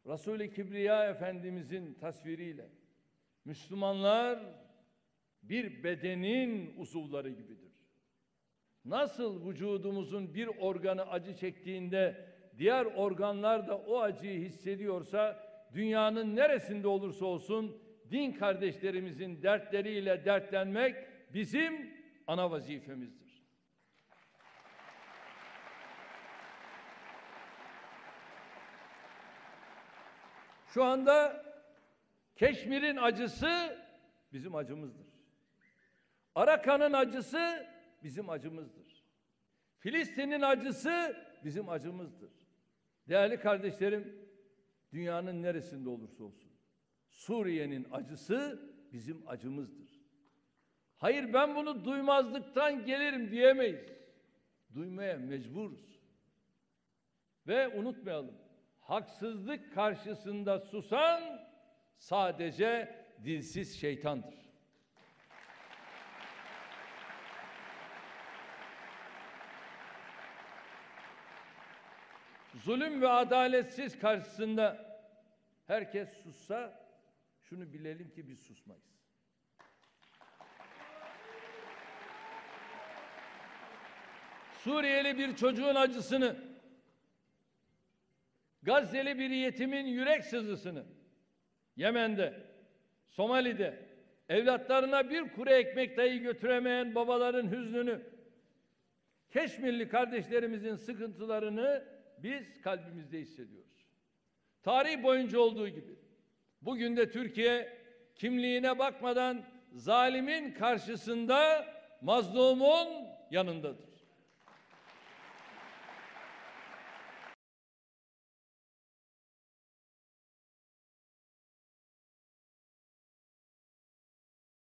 Resul-i Kibriya Efendimizin tasviriyle Müslümanlar bir bedenin uzuvları gibidir. Nasıl vücudumuzun bir organı acı çektiğinde diğer organlar da o acıyı hissediyorsa, dünyanın neresinde olursa olsun din kardeşlerimizin dertleriyle dertlenmek bizim ana vazifemizdir. Şu anda Keşmir'in acısı bizim acımızdır. Arakan'ın acısı bizim acımızdır. Filistin'in acısı bizim acımızdır. Değerli kardeşlerim, dünyanın neresinde olursa olsun Suriye'nin acısı bizim acımızdır. Hayır, ben bunu duymazlıktan gelirim diyemeyiz. Duymaya mecburuz. Ve unutmayalım, haksızlık karşısında susan sadece dilsiz şeytandır. Zulüm ve adaletsiz karşısında herkes sussa, şunu bilelim ki biz susmayız. Suriyeli bir çocuğun acısını, Gazze'li bir yetimin yürek sızısını, Yemen'de, Somali'de evlatlarına bir kuru ekmek dahi götüremeyen babaların hüznünü, Keşmirli kardeşlerimizin sıkıntılarını biz kalbimizde hissediyoruz. Tarih boyunca olduğu gibi bugün de Türkiye kimliğine bakmadan zalimin karşısında mazlumun yanındadır.